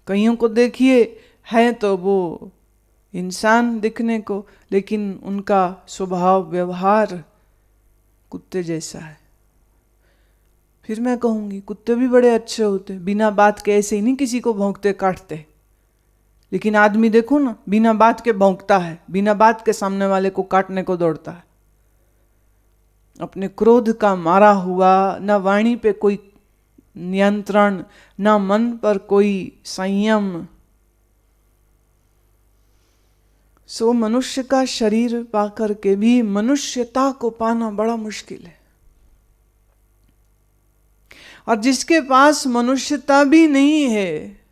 कईयों को देखिए है तो वो इंसान दिखने को, लेकिन उनका स्वभाव व्यवहार कुत्ते जैसा है। फिर मैं कहूंगी कुत्ते भी बड़े अच्छे होते, बिना बात के ऐसे ही नहीं किसी को भौंकते काटते। लेकिन आदमी देखो ना, बिना बात के भौंकता है, बिना बात के सामने वाले को काटने को दौड़ता है। अपने क्रोध का मारा हुआ, न वाणी पे कोई नियंत्रण, न मन पर कोई संयम। सो मनुष्य का शरीर पाकर के भी मनुष्यता को पाना बड़ा मुश्किल है। और जिसके पास मनुष्यता भी नहीं है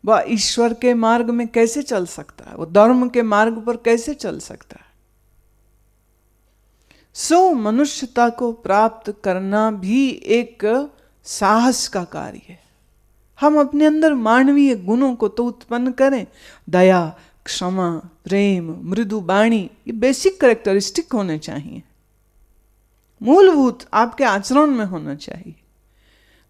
वह ईश्वर के मार्ग में कैसे चल सकता है, वो धर्म के मार्ग पर कैसे चल सकता है। सो मनुष्यता को प्राप्त करना भी एक साहस का कार्य है। हम अपने अंदर मानवीय गुणों को तो उत्पन्न करें, दया, क्षमा, प्रेम, मृदु वाणी, ये बेसिक कैरेक्टरिस्टिक होने चाहिए, मूलभूत आपके आचरण में होना चाहिए।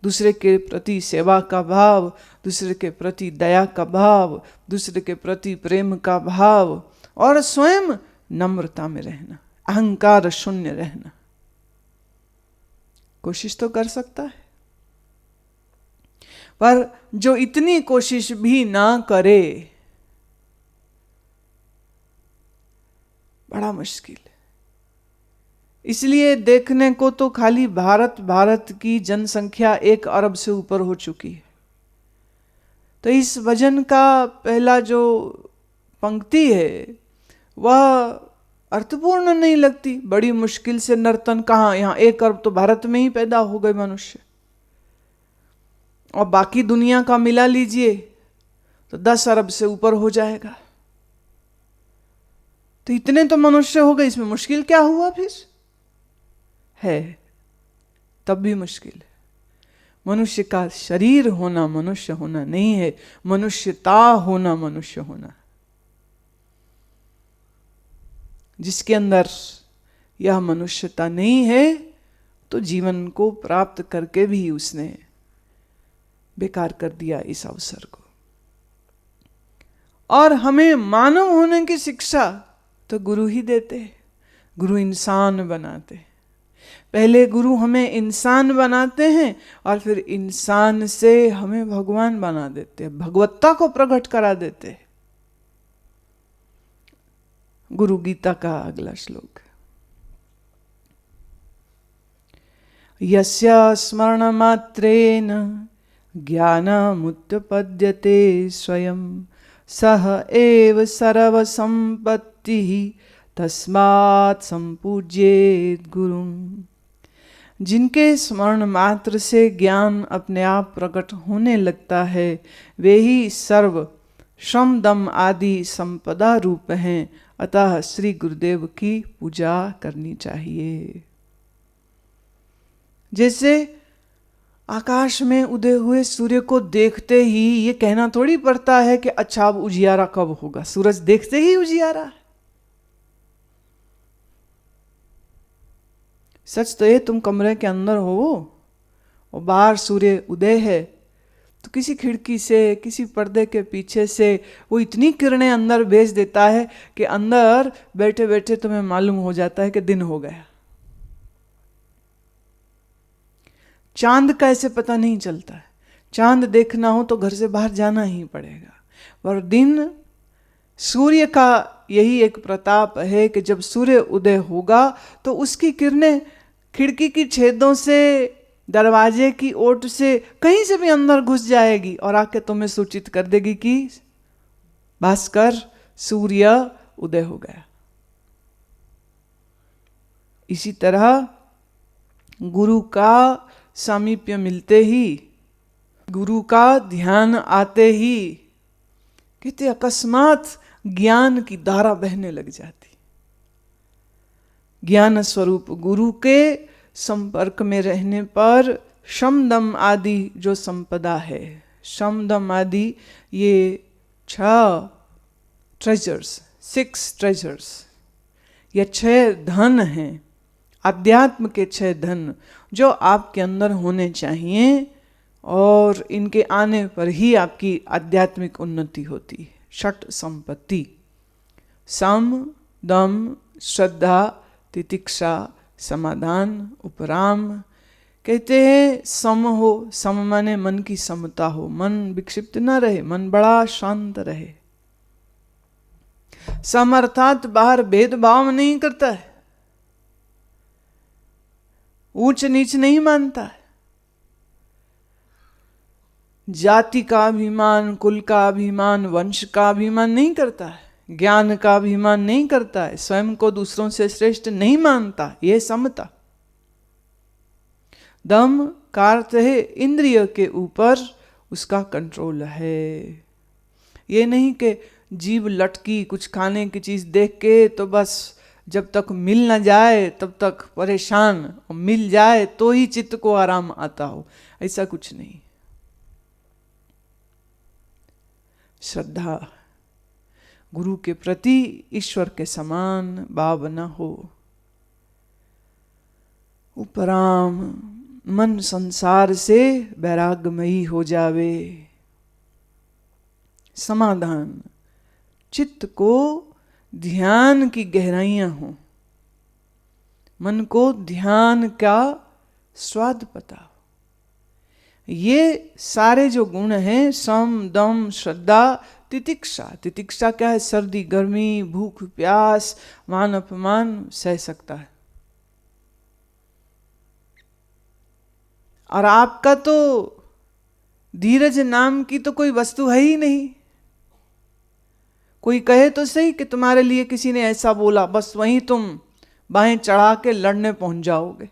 दूसरे के प्रति सेवा का भाव, दूसरे के प्रति दया का भाव, दूसरे के प्रति प्रेम का भाव, और स्वयं नम्रता में रहना, अहंकार शून्य रहना। कोशिश तो कर सकता है, पर जो इतनी कोशिश भी ना करे बड़ा मुश्किल है। इसलिए देखने को तो खाली भारत की जनसंख्या 1 अरब से ऊपर हो चुकी है। तो इस भजन का पहला जो पंक्ति है वह अर्थपूर्ण नहीं लगती। बड़ी मुश्किल से नर्तन, कहाँ, यहाँ 1 अरब तो भारत में ही पैदा हो गए मनुष्य, और बाकी दुनिया का मिला लीजिए तो 10 अरब से ऊपर हो जाएगा। तो इतने तो मनुष्य हो गए, इसमें मुश्किल क्या हुआ फिर है? तब भी मुश्किल है। मनुष्य का शरीर होना मनुष्य होना नहीं है, मनुष्यता होना मनुष्य होना। जिसके अंदर यह मनुष्यता नहीं है तो जीवन को प्राप्त करके भी उसने बेकार कर दिया इस अवसर को। और हमें मानव होने की शिक्षा तो गुरु ही देते हैं, गुरु इंसान बनाते हैं। पहले गुरु हमें इंसान बनाते हैं और फिर इंसान से हमें भगवान बना देते हैं, भगवत्ता को प्रकट करा देते हैं। गुरु गीता का अगला श्लोक, यस्य स्मरण मात्रेन ज्ञानमुत्पद्यते स्वयं सह एव सर्व संपत्तिः तस्मात् संपूज्येत गुरुम्। जिनके स्मरण मात्र से ज्ञान अपने आप प्रकट होने लगता है वे ही सर्व श्रम दम आदि संपदा रूप हैं, अतः श्री गुरुदेव की पूजा करनी चाहिए। जैसे आकाश में उदय हुए सूर्य को देखते ही ये कहना थोड़ी पड़ता है कि अच्छा अब उजियारा कब होगा, सूरज देखते ही उजियारा है। सच तो ये तुम कमरे के अंदर हो और बाहर सूर्य उदय है, तो किसी खिड़की से, किसी पर्दे के पीछे से वो इतनी किरणें अंदर भेज देता है कि अंदर बैठे बैठे तुम्हें मालूम हो जाता है कि दिन हो गया। चांद का ऐसे पता नहीं चलता है, चांद देखना हो तो घर से बाहर जाना ही पड़ेगा। और दिन, सूर्य का यही एक प्रताप है कि जब सूर्य उदय होगा तो उसकी किरणें खिड़की की छेदों से, दरवाजे की ओट से, कहीं से भी अंदर घुस जाएगी और आके तुम्हें सूचित कर देगी कि भास्कर, सूर्य उदय हो गया। इसी तरह गुरु का सामीप्य मिलते ही, गुरु का ध्यान आते ही कहते अकस्मात ज्ञान की धारा बहने लग जाती। ज्ञान स्वरूप गुरु के संपर्क में रहने पर शम दम आदि जो संपदा है, शम दम आदि ये 6 ट्रेजर्स, 6 ट्रेजर्स, ये 6 धन हैं, अध्यात्म के 6 धन जो आपके अंदर होने चाहिए, और इनके आने पर ही आपकी आध्यात्मिक उन्नति होती है। षट संपत्ति, सम, दम, श्रद्धा, तितिक्षा, समाधान, उपराम। कहते हैं सम हो, सम माने मन की समता हो, मन विक्षिप्त न रहे, मन बड़ा शांत रहे। सम अर्थात बाहर भेदभाव नहीं करता है, ऊंच नीच नहीं मानता है, जाति का अभिमान, कुल का अभिमान, वंश का अभिमान नहीं करता है, ज्ञान का अभिमान नहीं करता है, स्वयं को दूसरों से श्रेष्ठ नहीं मानता। यह समता। दम का अर्थ है इंद्रिय के ऊपर उसका कंट्रोल है। ये नहीं कि जीभ लटकी कुछ खाने की चीज देख के तो बस जब तक मिल ना जाए तब तक परेशान, और मिल जाए तो ही चित्त को आराम आता हो, ऐसा कुछ नहीं। श्रद्धा, गुरु के प्रति ईश्वर के समान भाव न हो। उपराम, मन संसार से वैराग्यमयी हो जावे। समाधान, चित्त को ध्यान की गहराइयां हो, मन को ध्यान का स्वाद पता हो। ये सारे जो गुण हैं, सम, दम, श्रद्धा, तितिक्षा। तितिक्षा क्या है? सर्दी गर्मी, भूख प्यास, मान अपमान सह सकता है। और आपका तो धीरज नाम की तो कोई वस्तु है ही नहीं। कोई कहे तो सही कि तुम्हारे लिए किसी ने ऐसा बोला, बस वहीं तुम बाहें चढ़ा के लड़ने पहुंच जाओगे।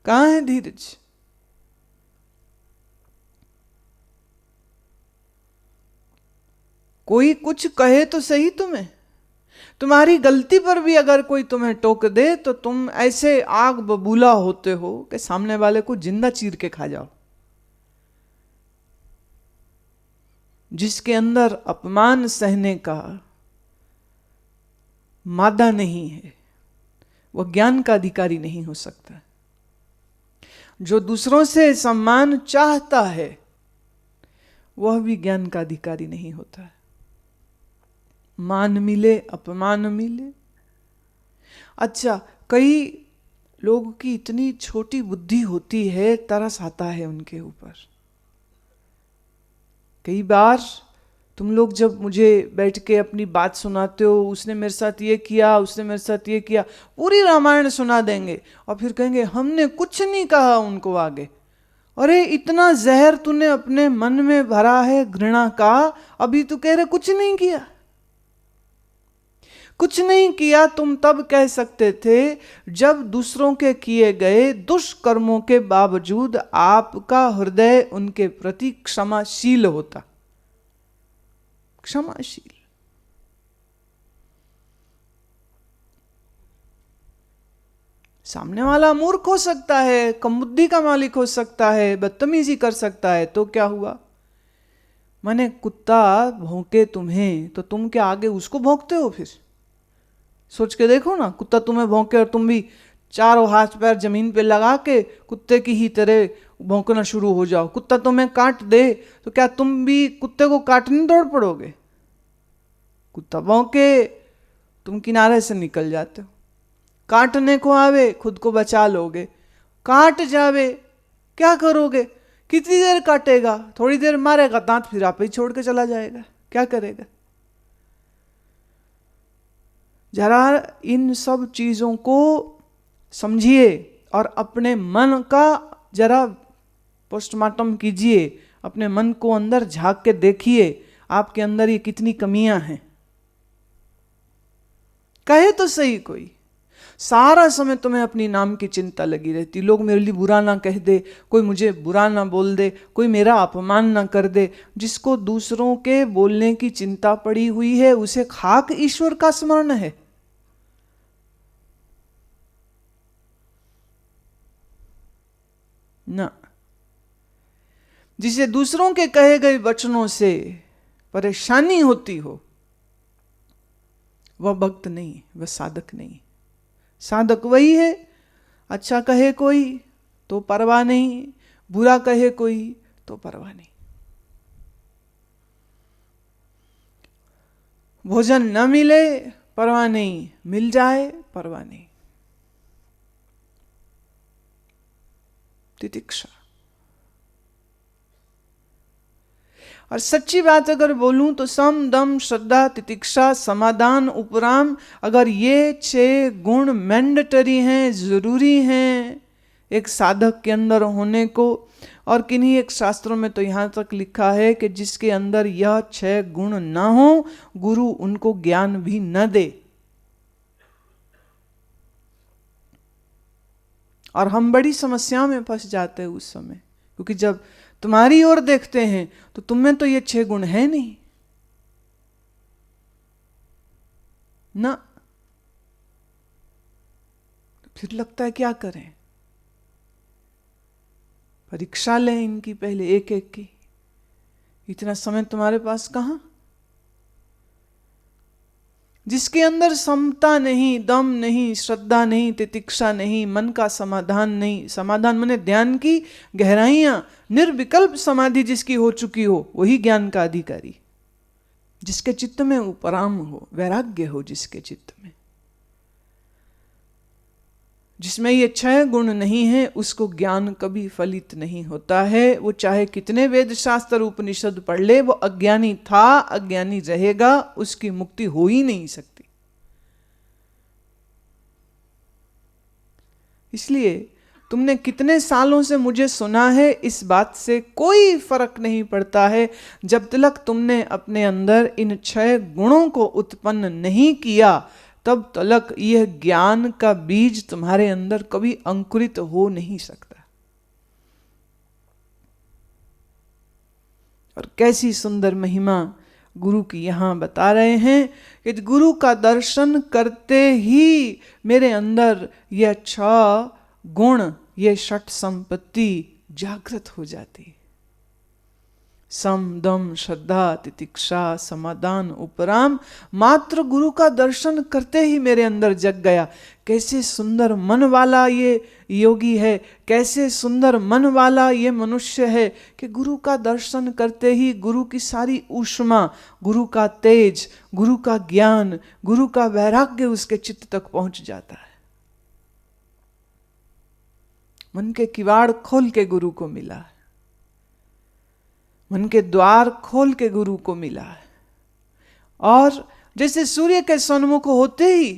कहां है धीरज? कोई कुछ कहे तो सही तुम्हें, तुम्हारी गलती पर भी अगर कोई तुम्हें टोक दे तो तुम ऐसे आग बबूला होते हो कि सामने वाले को जिंदा चीर के खा जाओ। जिसके अंदर अपमान सहने का मादा नहीं है, वह ज्ञान का अधिकारी नहीं हो सकता। जो दूसरों से सम्मान चाहता है वह भी ज्ञान का अधिकारी नहीं होता है। मान मिले, अपमान मिले। अच्छा, कई लोगों की इतनी छोटी बुद्धि होती है, तरस आता है उनके ऊपर। कई बार तुम लोग जब मुझे बैठ के अपनी बात सुनाते हो, उसने मेरे साथ ये किया, उसने मेरे साथ ये किया, पूरी रामायण सुना देंगे और फिर कहेंगे हमने कुछ नहीं कहा उनको आगे। अरे इतना जहर तूने अपने मन में भरा है घृणा का, अभी तू कह रहे कुछ नहीं किया। कुछ नहीं किया तुम तब कह सकते थे जब दूसरों के किए गए दुष्कर्मों के बावजूद आपका हृदय उनके प्रति क्षमाशील होता। क्षमाशील। सामने वाला मूर्ख हो सकता है, कम बुद्धि का मालिक हो सकता है, बदतमीजी कर सकता है, तो क्या हुआ? माने कुत्ता भौंके तुम्हें तो तुम क्या आगे उसको भौंकते हो? फिर सोच के देखो ना, कुत्ता तुम्हें भौंके और तुम भी चारों हाथ पैर जमीन पे लगा के कुत्ते की ही तरह भौंकना शुरू हो जाओ। कुत्ता तुम्हें काट दे तो क्या तुम भी कुत्ते को काटने दौड़ पड़ोगे? कुत्ता भौंके तुम किनारे से निकल जाते हो। काटने को आवे खुद को बचा लोगे, काट जावे क्या करोगे? कितनी देर काटेगा? थोड़ी देर मारेगा, दांत फिर आप ही छोड़ के चला जाएगा। क्या करेगा? जरा इन सब चीजों को समझिए और अपने मन का जरा पोस्टमार्टम कीजिए। अपने मन को अंदर झांक के देखिए, आपके अंदर ये कितनी कमियां हैं। कहे तो सही, कोई सारा समय तुम्हें अपनी नाम की चिंता लगी रहती, लोग मेरे लिए बुरा ना कह दे, कोई मुझे बुरा ना बोल दे, कोई मेरा अपमान ना कर दे। जिसको दूसरों के बोलने की चिंता पड़ी हुई है उसे खाक ईश्वर का स्मरण है। ना, जिसे दूसरों के कहे गए वचनों से परेशानी होती हो वह भक्त नहीं, वह साधक नहीं। साधक वही है, अच्छा कहे कोई तो परवाह नहीं, बुरा कहे कोई तो परवाह नहीं, भोजन न मिले परवाह नहीं, मिल जाए परवाह नहीं। तितिक्षा। और सच्ची बात अगर बोलूं तो सम, दम, श्रद्धा, तितिक्षा, समाधान, उपराम, अगर ये 6 गुण मैंडेटरी हैं, जरूरी हैं एक साधक के अंदर होने को, और किन्हीं एक शास्त्रों में तो यहां तक लिखा है कि जिसके अंदर यह 6 गुण ना हो गुरु उनको ज्ञान भी न दे। और हम बड़ी समस्या में फंस जाते हैं उस समय, क्योंकि जब तुम्हारी ओर देखते हैं तो तुम में तो ये 6 गुण है नहीं ना, तो फिर लगता है क्या करें, परीक्षा लें इनकी पहले एक एक की। इतना समय तुम्हारे पास कहां? जिसके अंदर समता नहीं, दम नहीं, श्रद्धा नहीं, तितिक्षा नहीं, मन का समाधान नहीं, समाधान माने ध्यान की गहराइयां, निर्विकल्प समाधि जिसकी हो चुकी हो वही ज्ञान का अधिकारी। जिसके चित्त में उपराम हो, वैराग्य हो जिसके चित्त में, जिसमें ये 6 गुण नहीं है उसको ज्ञान कभी फलित नहीं होता है। वो चाहे कितने वेद शास्त्र उपनिषद पढ़ ले, वो अज्ञानी था, अज्ञानी रहेगा, उसकी मुक्ति हो ही नहीं सकती। इसलिए तुमने कितने सालों से मुझे सुना है, इस बात से कोई फर्क नहीं पड़ता है जब तक तुमने अपने अंदर इन 6 गुणों को उत्पन्न नहीं किया, तब तक यह ज्ञान का बीज तुम्हारे अंदर कभी अंकुरित हो नहीं सकता। और कैसी सुंदर महिमा गुरु की यहां बता रहे हैं कि गुरु का दर्शन करते ही मेरे अंदर यह 6 गुण, ये 6 संपत्ति जागृत हो जाती। सम, दम, श्रद्धा, तितिक्षा, समाधान, उपराम, मात्र गुरु का दर्शन करते ही मेरे अंदर जग गया। कैसे सुंदर मन वाला ये योगी है, कैसे सुंदर मन वाला ये मनुष्य है कि गुरु का दर्शन करते ही गुरु की सारी ऊष्मा, गुरु का तेज, गुरु का ज्ञान, गुरु का वैराग्य उसके चित्त तक पहुंच जाता है। मन के किवाड़ खोल के गुरु को मिला है, मन के द्वार खोल के गुरु को मिला है। और जैसे सूर्य के सन्मुख होते ही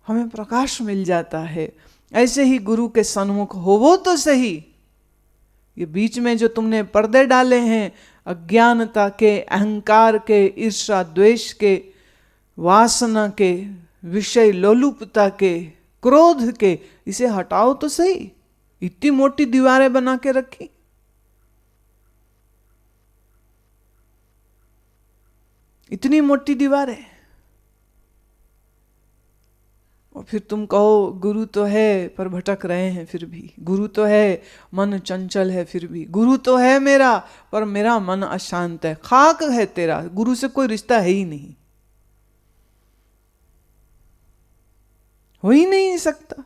हमें प्रकाश मिल जाता है, ऐसे ही गुरु के सन्मुख होवो तो सही। ये बीच में जो तुमने पर्दे डाले हैं अज्ञानता के, अहंकार के, ईर्ष्या द्वेष के, वासना के, विषय लोलुपता के, क्रोध के, इसे हटाओ तो सही। इतनी मोटी दीवारें बना के रखी, इतनी मोटी दीवारें, और फिर तुम कहो गुरु तो है पर भटक रहे हैं, फिर भी गुरु तो है, मन चंचल है, फिर भी गुरु तो है मेरा पर मेरा मन अशांत है। खाक है तेरा, गुरु से कोई रिश्ता है ही नहीं, हो ही नहीं सकता।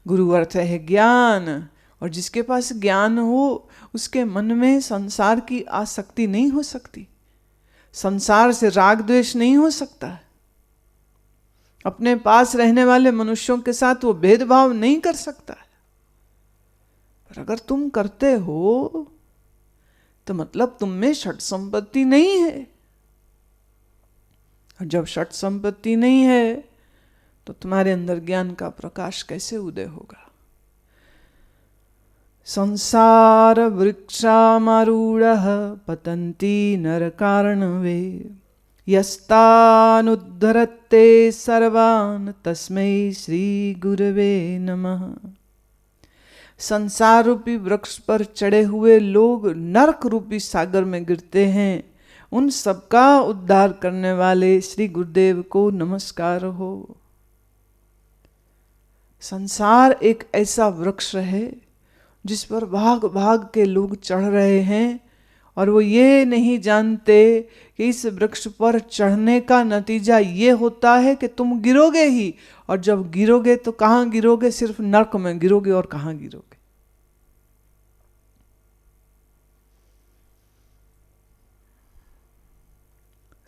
गुरु अर्थ है ज्ञान, और जिसके पास ज्ञान हो उसके मन में संसार की आसक्ति नहीं हो सकती, संसार से राग द्वेष नहीं हो सकता, अपने पास रहने वाले मनुष्यों के साथ वो भेदभाव नहीं कर सकता। पर अगर तुम करते हो तो मतलब तुम में षट संपत्ति नहीं है, और जब षट संपत्ति नहीं है तो तुम्हारे अंदर ज्ञान का प्रकाश कैसे उदय होगा। संसार वृक्षामारूढ़ पतन्ति नरकार्णवे यस्तानुद्धरते सर्वान् तस्मै श्री गुरवे नमः। संसार रूपी वृक्ष पर चढ़े हुए लोग नरक रूपी सागर में गिरते हैं, उन सबका उद्धार करने वाले श्री गुरुदेव को नमस्कार हो। संसार एक ऐसा वृक्ष है जिस पर भाग भाग के लोग चढ़ रहे हैं, और वो ये नहीं जानते कि इस वृक्ष पर चढ़ने का नतीजा ये होता है कि तुम गिरोगे ही, और जब गिरोगे तो कहाँ गिरोगे, सिर्फ नरक में गिरोगे, और कहाँ गिरोगे।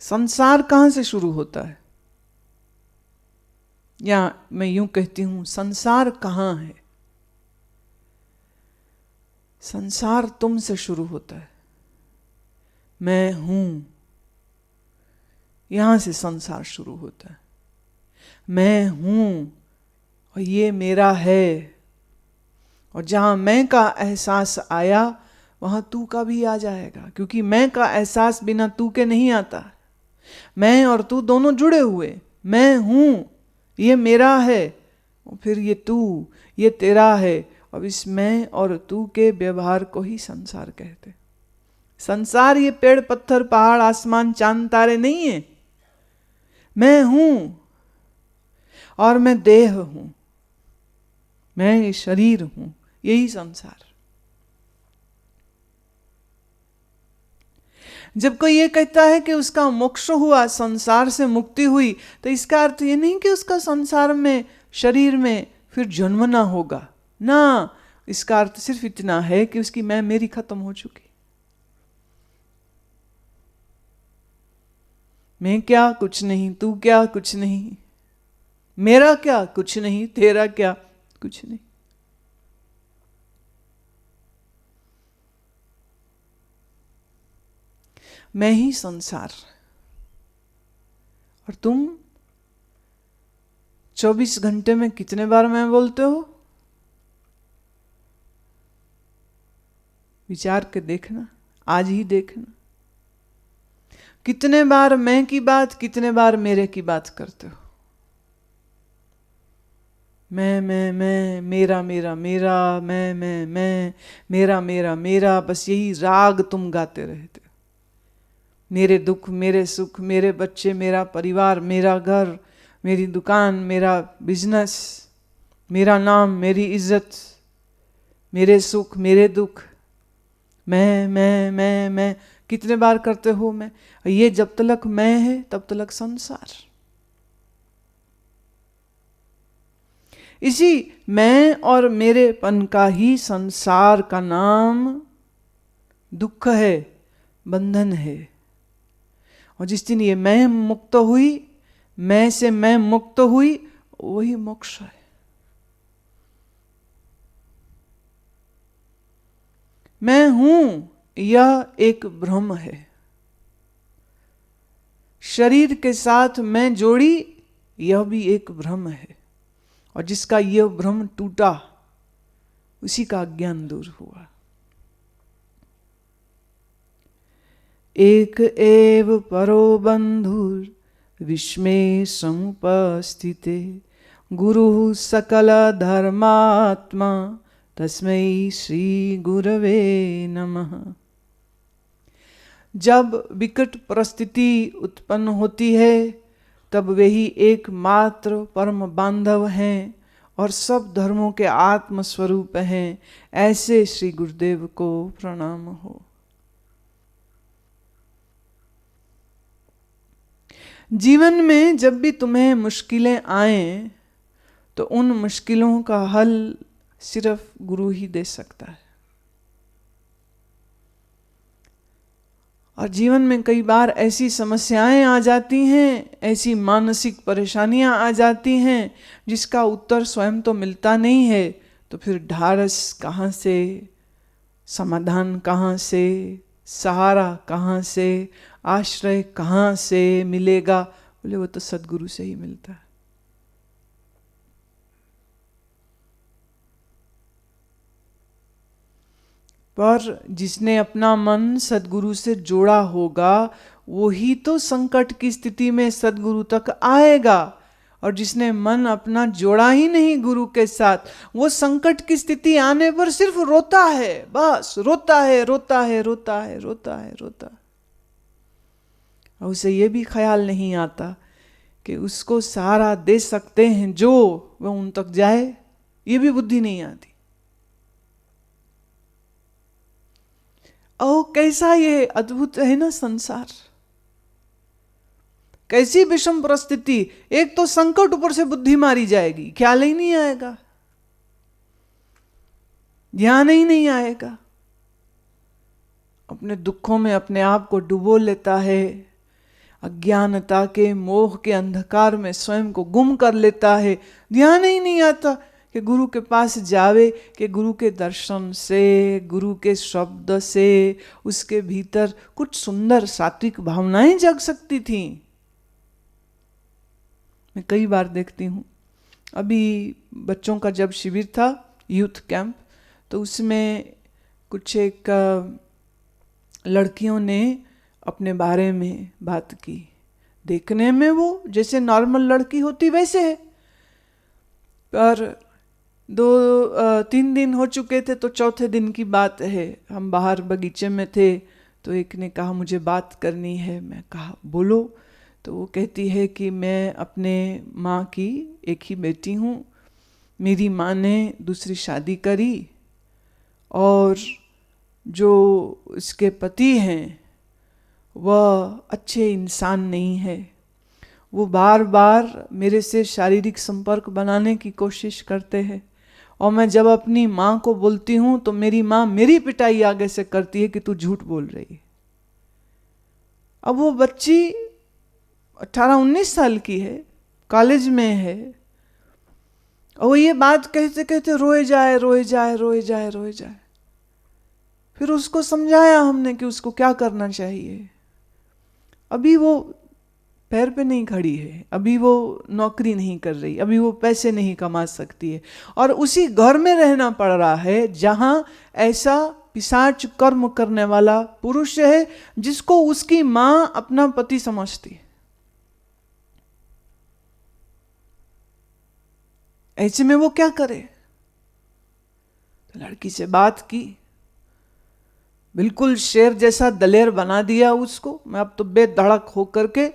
संसार कहाँ से शुरू होता है? या मैं यूं कहती हूं, संसार कहाँ है? संसार तुमसे शुरू होता है। मैं हूं, यहां से संसार शुरू होता है। मैं हूं और ये मेरा है, और जहां मैं का एहसास आया वहां तू का भी आ जाएगा, क्योंकि मैं का एहसास बिना तू के नहीं आता। मैं और तू दोनों जुड़े हुए। मैं हूं, ये मेरा है, और फिर ये तू, ये तेरा है। अब इस मैं और तू के व्यवहार को ही संसार कहते। संसार ये पेड़ पत्थर पहाड़ आसमान चांद तारे नहीं है। मैं हूं और मैं देह हूं, मैं ये शरीर हूं, यही संसार। जब कोई ये कहता है कि उसका मोक्ष हुआ, संसार से मुक्ति हुई, तो इसका अर्थ ये नहीं कि उसका संसार में शरीर में फिर जन्म ना होगा ना। इसका अर्थ सिर्फ इतना है कि उसकी मैं मेरी खत्म हो चुकी। मैं क्या? कुछ नहीं। तू क्या? कुछ नहीं। मेरा क्या? कुछ नहीं। तेरा क्या? कुछ नहीं। मैं ही संसार। और तुम 24 घंटे में कितने बार मैं बोलते हो? विचार के देखना, आज ही देखना। कितने बार मैं की बात, कितने बार मेरे की बात करते हो? मैं, मेरा मेरा मेरा, मैं, मेरा मेरा मेरा, बस यही राग तुम गाते रहते हो। मेरे दुख, मेरे सुख, मेरे बच्चे, मेरा परिवार, मेरा घर, मेरी दुकान, मेरा बिजनेस, मेरा नाम, मेरी इज्जत, मेरे सुख, मेरे दुख, मैं कितने बार करते हो मैं? ये जब तक मैं है तब तक संसार। इसी मैं और मेरेपन का ही संसार का नाम दुख है, बंधन है। और जिस दिन ये मैं मुक्त हुई, मैं से मैं मुक्त हुई, वही मोक्ष है। मैं हूं, यह एक भ्रम है। शरीर के साथ मैं जोड़ी, यह भी एक भ्रम है। और जिसका यह भ्रम टूटा, उसी का अज्ञान दूर हुआ। एक एव परो बंधुर विस्मे समुपस्थिते, गुरु सकल धर्मात्मा तस्मै श्री गुरवे नमः। जब विकट परिस्थिति उत्पन्न होती है, तब वही एकमात्र परम बांधव हैं और सब धर्मों के आत्म स्वरूप हैं। ऐसे श्री गुरुदेव को प्रणाम हो। जीवन में जब भी तुम्हें मुश्किलें आए, तो उन मुश्किलों का हल सिर्फ गुरु ही दे सकता है। और जीवन में कई बार ऐसी समस्याएं आ जाती हैं, ऐसी मानसिक परेशानियां आ जाती हैं जिसका उत्तर स्वयं तो मिलता नहीं है। तो फिर ढाढ़स कहाँ से, समाधान कहाँ से, सहारा कहाँ से, आश्रय कहाँ से मिलेगा? बोले वो तो सद्गुरु से ही मिलता है। पर जिसने अपना मन सद्गुरु से जोड़ा होगा, वही तो संकट की स्थिति में सद्गुरु तक आएगा। और जिसने मन अपना जोड़ा ही नहीं गुरु के साथ, वो संकट की स्थिति आने पर सिर्फ रोता है, बस रोता है, रोता है, रोता है, रोता है, रोता है। और उसे ये भी ख्याल नहीं आता कि उसको सहारा दे सकते हैं जो, वह उन तक जाए, ये भी बुद्धि नहीं आती। ओ कैसा ये अद्भुत है ना संसार, कैसी विषम परिस्थिति। एक तो संकट, ऊपर से बुद्धि मारी जाएगी, ख्याल ही नहीं आएगा, ध्यान ही नहीं आएगा। अपने दुखों में अपने आप को डुबो लेता है, अज्ञानता के मोह के अंधकार में स्वयं को गुम कर लेता है। ध्यान ही नहीं आता कि गुरु के पास जावे, कि गुरु के दर्शन से, गुरु के शब्द से उसके भीतर कुछ सुंदर सात्विक भावनाएं जग सकती थी। मैं कई बार देखती हूँ, अभी बच्चों का जब शिविर था, यूथ कैंप, तो उसमें कुछ एक लड़कियों ने अपने बारे में बात की। देखने में वो जैसे नॉर्मल लड़की होती वैसे है, पर 2-3 दिन हो चुके थे, तो चौथे दिन की बात है, हम बाहर बगीचे में थे, तो एक ने कहा मुझे बात करनी है। मैं कहा बोलो। तो वो कहती है कि मैं अपने माँ की एक ही बेटी हूँ, मेरी माँ ने दूसरी शादी करी और जो उसके पति हैं वह अच्छे इंसान नहीं है। वो बार बार मेरे से शारीरिक संपर्क बनाने की कोशिश करते हैं, और मैं जब अपनी माँ को बोलती हूँ तो मेरी माँ मेरी पिटाई आगे से करती है कि तू झूठ बोल रही है। अब वो बच्ची 18-19 साल की है, कॉलेज में है, और वो ये बात कहते कहते रोए जाए रोए जाए रोए जाए रोए जाए। फिर उसको समझाया हमने कि उसको क्या करना चाहिए। अभी वो पैर पे नहीं खड़ी है, अभी वो नौकरी नहीं कर रही, अभी वो पैसे नहीं कमा सकती है, और उसी घर में रहना पड़ रहा है जहां ऐसा पिशाच कर्म करने वाला पुरुष है जिसको उसकी मां अपना पति समझती है। ऐसे में वो क्या करे? तो लड़की से बात की, बिल्कुल शेर जैसा दलेर बना दिया उसको। मैं अब तो बेधड़क होकर के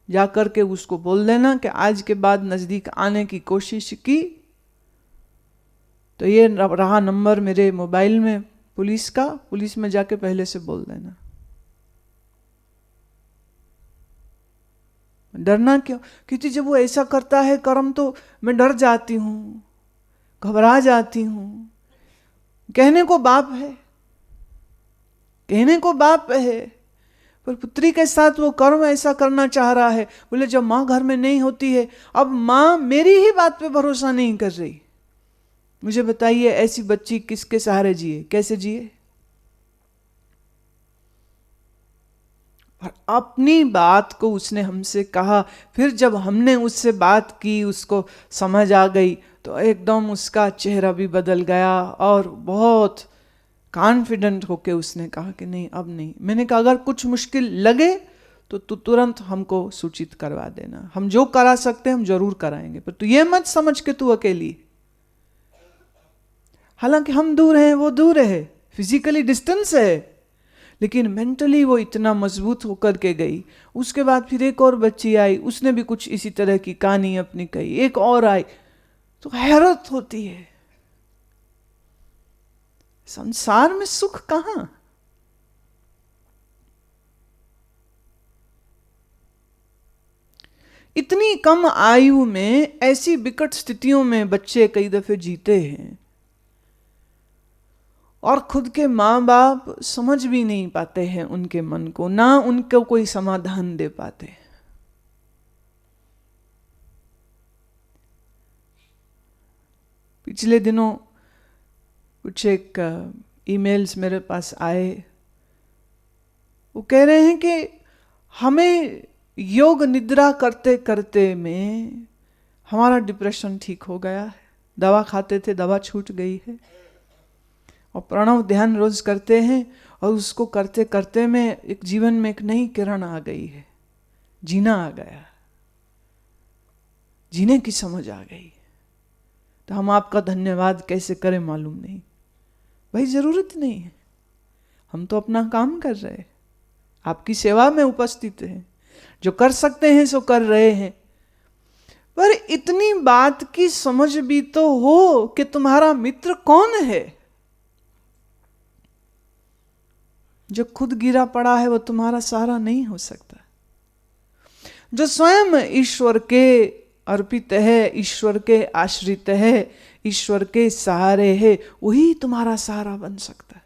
जाकर के उसको बोल देना कि आज के बाद नजदीक आने की कोशिश की तो ये रहा नंबर मेरे मोबाइल में पुलिस का, पुलिस में जाके पहले से बोल देना। डरना क्यों? क्योंकि जब वो ऐसा करता है कर्म तो मैं डर जाती हूँ, घबरा जाती हूँ। कहने को बाप है, कहने को बाप है, पर पुत्री के साथ वो कर्म ऐसा करना चाह रहा है। बोले जब माँ घर में नहीं होती है, अब माँ मेरी ही बात पे भरोसा नहीं कर रही। मुझे बताइए ऐसी बच्ची किसके सहारे जिए, कैसे जिए? और अपनी बात को उसने हमसे कहा, फिर जब हमने उससे बात की, उसको समझ आ गई, तो एकदम उसका चेहरा भी बदल गया और बहुत कॉन्फिडेंट होके उसने कहा कि नहीं अब नहीं। मैंने कहा अगर कुछ मुश्किल लगे तो तू तुरंत हमको सूचित करवा देना, हम जो करा सकते हैं हम जरूर कराएंगे, पर तू ये मत समझ के तू अकेली। हालांकि हम दूर हैं, वो दूर है, फिजिकली डिस्टेंस है, लेकिन मेंटली वो इतना मजबूत होकर के गई। उसके बाद फिर एक और बच्ची आई, उसने भी कुछ इसी तरह की कहानी अपनी कही, एक और आई, तो हैरत होती है संसार में सुख कहां? इतनी कम आयु में ऐसी विकट स्थितियों में बच्चे कई दफे जीते हैं और खुद के माँ बाप समझ भी नहीं पाते हैं उनके मन को, ना उनको कोई समाधान दे पाते। पिछले दिनों कुछ एक ईमेल्स मेरे पास आए, वो कह रहे हैं कि हमें योग निद्रा करते करते में हमारा डिप्रेशन ठीक हो गया है, दवा खाते थे दवा छूट गई है, और प्रणव ध्यान रोज करते हैं और उसको करते करते में एक जीवन में एक नई किरण आ गई है, जीना आ गया, जीने की समझ आ गई। तो हम आपका धन्यवाद कैसे करें मालूम नहीं भाई, जरूरत नहीं है, हम तो अपना काम कर रहे हैं, आपकी सेवा में उपस्थित हैं, जो कर सकते हैं सो कर रहे हैं। पर इतनी बात की समझ भी तो हो कि तुम्हारा मित्र कौन है। जो खुद गिरा पड़ा है वो तुम्हारा सहारा नहीं हो सकता। जो स्वयं ईश्वर के अर्पित है, ईश्वर के आश्रित है, ईश्वर के सहारे है, वही तुम्हारा सहारा बन सकता है।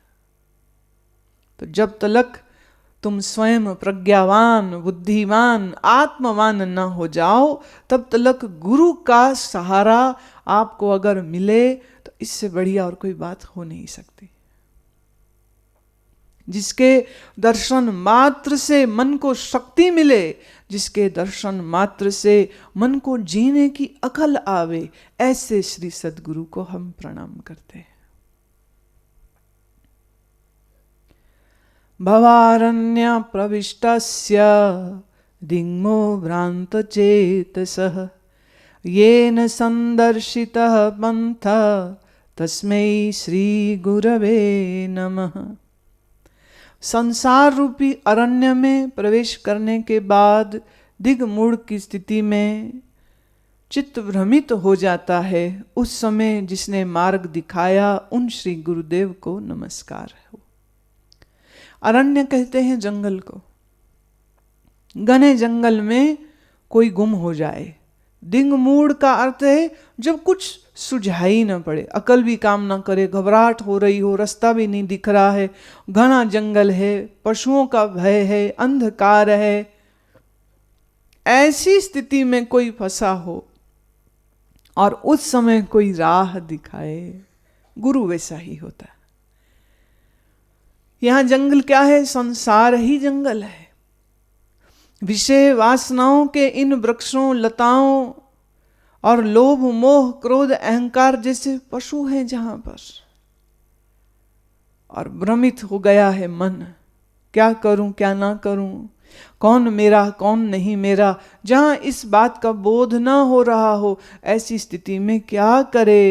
तो जब तक तुम स्वयं प्रज्ञावान, बुद्धिमान, आत्मवान न हो जाओ, तब तक गुरु का सहारा आपको अगर मिले तो इससे बढ़िया और कोई बात हो नहीं सकती। जिसके दर्शन मात्र से मन को शक्ति मिले, जिसके दर्शन मात्र से मन को जीने की अकल आवे, ऐसे श्री सद्गुरु को हम प्रणाम करते हैं। भवारण्य प्रविष्टस्य दिग्मो भ्रांत चेतसः येन संदर्शितः पंथ तस्मै श्री गुरवे नमः। संसार रूपी अरण्य में प्रवेश करने के बाद दिग्मूढ़ की स्थिति में चित्त भ्रमित हो जाता है, उस समय जिसने मार्ग दिखाया उन श्री गुरुदेव को नमस्कार हो। अरण्य कहते हैं जंगल को। घने जंगल में कोई गुम हो जाए। दिग्मूढ़ का अर्थ है जब कुछ सुझाई न पड़े, अकल भी काम ना करे, घबराहट हो रही हो, रास्ता भी नहीं दिख रहा है, घना जंगल है, पशुओं का भय है, अंधकार है, ऐसी स्थिति में कोई फंसा हो और उस समय कोई राह दिखाए, गुरु वैसा ही होता है। यहां जंगल क्या है? संसार ही जंगल है। विषय वासनाओं के इन वृक्षों, लताओं और लोभ, मोह, क्रोध, अहंकार जैसे पशु हैं जहां पर, और भ्रमित हो गया है मन, क्या करूं क्या ना करूं, कौन मेरा कौन नहीं मेरा। जहां इस बात का बोध ना हो रहा हो, ऐसी स्थिति में क्या करे?